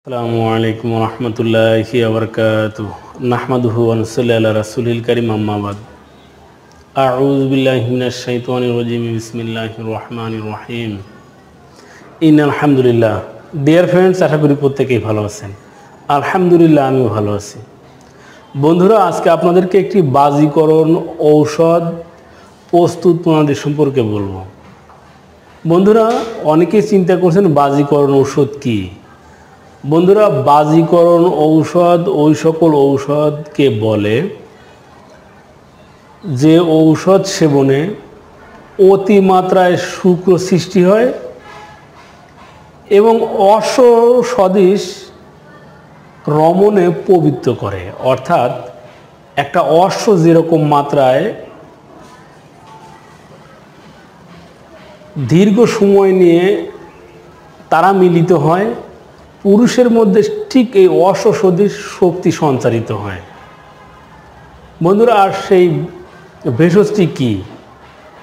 আসসালামু আলাইকুম ওয়া রাহমাতুল্লাহি ওয়া বারাকাতুহু নাহমাদুহু ওয়া নুসাল্লি আলা রাসূলিল কারীম আম্মা বাদ আউযু বিল্লাহি মিনাশ শাইতানির রাজীম বিসমিল্লাহির রহমানির রহিম ইন্নাল হামদুলিল্লাহ। ডিয়ার ফ্রেন্ডস, আশা করি প্রত্যেকেই ভালো আছেন। আলহামদুলিল্লাহ, আমিও ভালো আছি। বন্ধুরা, আজকে আপনাদেরকে একটি বাজিকরণ ঔষধ প্রস্তুত প্রণালী সম্পর্কে বলবো। বন্ধুরা, অনেকেই চিন্তা করছেন বাজিকরণ ঔষধ কী। বন্ধুরা, বাজিকরণ ঔষধ ওই সকল ঔষধকে বলে যে ঔষধ সেবনে অতিমাত্রায় শুক্র সৃষ্টি হয় এবং অসদৃশ রমণে পবিত্র করে। অর্থাৎ একটা অশ্ব যেরকম মাত্রায় দীর্ঘ সময় নিয়ে তারা মিলিত হয়, পুরুষের মধ্যে ঠিক এই অশ্বসদৃশ শক্তি সঞ্চারিত হয়। বন্ধুরা, আর সেই ভেষজটি কি?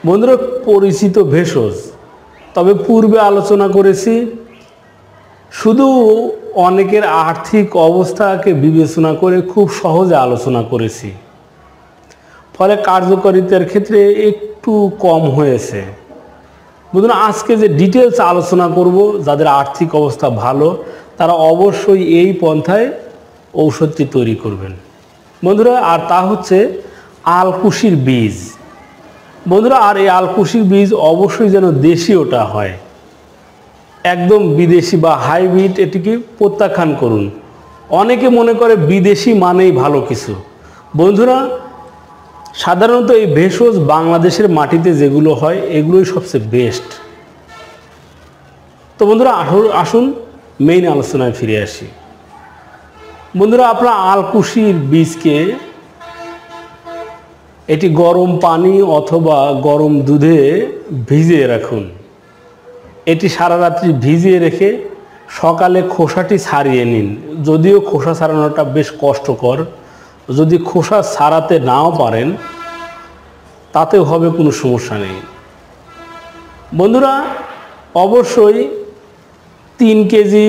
বন্ধুরা, পরিচিত ভেষজ, তবে পূর্বে আলোচনা করেছি, শুধু অনেকের আর্থিক অবস্থাকে বিবেচনা করে খুব সহজে আলোচনা করেছি, ফলে কার্যকারিতার ক্ষেত্রে একটু কম হয়েছে। বন্ধুরা, আজকে যে ডিটেলস আলোচনা করব, যাদের আর্থিক অবস্থা ভালো তারা অবশ্যই এই পন্থায় ঔষধটি তৈরি করবেন। বন্ধুরা, আর তা হচ্ছে আলকুশির বীজ। বন্ধুরা, আর এই আলকুশির বীজ অবশ্যই যেন দেশীয়টা হয়, একদম বিদেশি বা হাইব্রিড এটিকে প্রত্যাখ্যান করুন। অনেকে মনে করে বিদেশি মানেই ভালো কিছু। বন্ধুরা, সাধারণত এই ভেষজ বাংলাদেশের মাটিতে যেগুলো হয় এগুলোই সবচেয়ে বেস্ট। তো বন্ধুরা, আসুন মেইন আলোচনায় ফিরে আসি। বন্ধুরা, আপনার আলকুশির বীজকে এটি গরম পানি অথবা গরম দুধে ভিজিয়ে রাখুন। এটি সারা রাত্রি ভিজিয়ে রেখে সকালে খোসাটি ছাড়িয়ে নিন। যদিও খোসা ছাড়ানোটা বেশ কষ্টকর, যদি খোসা ছাড়াতে নাও পারেন তাতেও হবে, কোনো সমস্যা নেই। বন্ধুরা, অবশ্যই 3 কেজি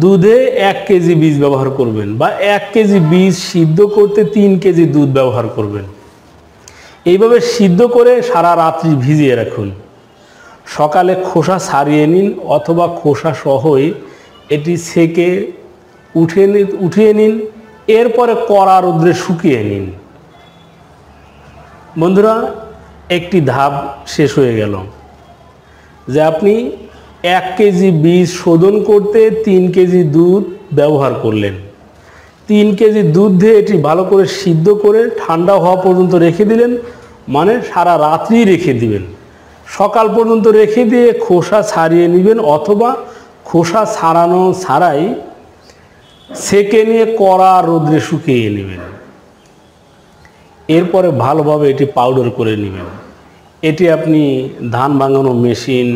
দুধে 1 কেজি বীজ ব্যবহার করবেন, বা 1 কেজি বীজ সিদ্ধ করতে 3 কেজি দুধ ব্যবহার করবেন। এইভাবে সিদ্ধ করে সারা রাত্রি ভিজিয়ে রাখুন। সকালে খোসা ছাড়িয়ে নিন অথবা খোসা সহই এটি ছেঁকে উঠিয়ে নিন। এরপরে কড়া রোদ্রে শুকিয়ে নিন। বন্ধুরা, একটি ধাপ শেষ হয়ে গেল যে আপনি 1 কেজি বীজ শোধন করতে 3 কেজি দুধ ব্যবহার করলেন। 3 কেজি দুধ দিয়ে এটি ভালো করে সিদ্ধ করে ঠান্ডা হওয়া পর্যন্ত রেখে দিলেন, মানে সারা রাত্রি রেখে দিবেন। সকাল পর্যন্ত রেখে দিয়ে খোসা ছাড়িয়ে নেবেন, অথবা খোসা ছাড়ানো ছাড়াই ছেঁকে নিয়ে কড়া রোদ্রে শুকিয়ে নেবেন। এরপরে ভালোভাবে এটি পাউডার করে নেবেন। এটি আপনি ধান ভাঙানো মেশিন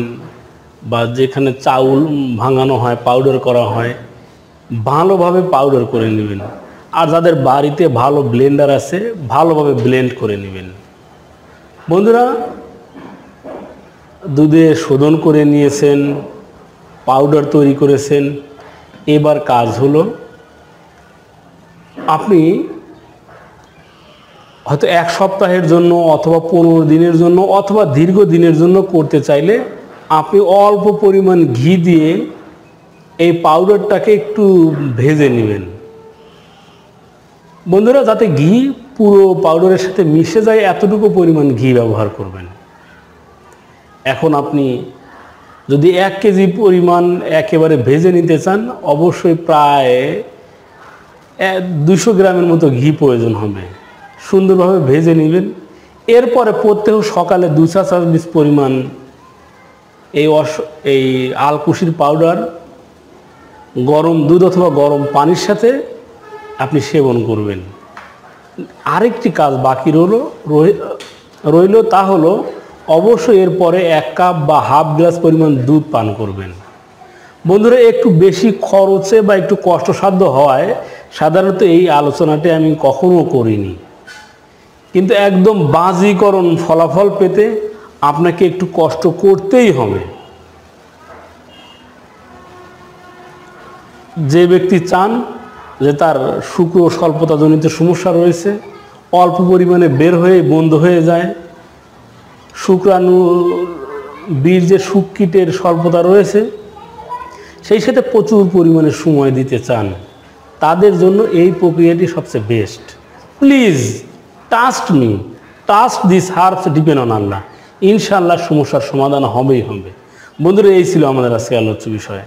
বা যেখানে চাউল ভাঙানো হয়, পাউডার করা হয়, ভালোভাবে পাউডার করে নেবেন। আর যাদের বাড়িতে ভালো ব্লেন্ডার আছে, ভালোভাবে ব্লেন্ড করে নেবেন। বন্ধুরা, দুধে শোধন করে নিয়েছেন, পাউডার তৈরি করেছেন। এবার কাজ হলো, আপনি হয়তো 1 সপ্তাহের জন্য অথবা 15 দিনের জন্য অথবা দীর্ঘ দিনের জন্য করতে চাইলে আপনি অল্প পরিমাণ ঘি দিয়ে এই পাউডারটাকে একটু ভেজে নেবেন। বন্ধুরা, যাতে ঘি পুরো পাউডারের সাথে মিশে যায় এতটুকু পরিমাণ ঘি ব্যবহার করবেন। এখন আপনি যদি 1 কেজি পরিমাণ একেবারে ভেজে নিতে চান, অবশ্যই প্রায় 200 গ্রামের মতো ঘি প্রয়োজন হবে। সুন্দরভাবে ভেজে নেবেন। এরপরে প্রত্যেক সকালে 2 চা চামচ পরিমাণ এই আলকুশির পাউডার গরম দুধ অথবা গরম পানির সাথে আপনি সেবন করবেন। আরেকটি কাজ বাকি রইল, তা হলো অবশ্যই এরপরে 1 কাপ বা হাফ গ্লাস পরিমাণ দুধ পান করবেন। বন্ধুরা, একটু বেশি খরচে বা একটু কষ্টসাধ্য হয়, সাধারণত এই আলোচনাটি আমি কখনো করিনি, কিন্তু একদম বাজিকরণ ফলাফল পেতে আপনাকে একটু কষ্ট করতেই হবে। যে ব্যক্তি চান যে তার শুক্র স্বল্পতাজনিত সমস্যা রয়েছে, অল্প পরিমাণে বের হয়ে বন্ধ হয়ে যায়, শুক্রাণু বীর্যের শুককিটের স্বল্পতা রয়েছে, সেই সাথে প্রচুর পরিমাণে সময় দিতে চান, তাদের জন্য এই প্রক্রিয়াটি সবচেয়ে best. Please trust me, trust this herbs depend on আল্লাহ। ইনশাআল্লাহ সমস্যার সমাধান হবেই হবে। বন্ধুরা, এই ছিল আমাদের আজকে আলোচ্য বিষয়।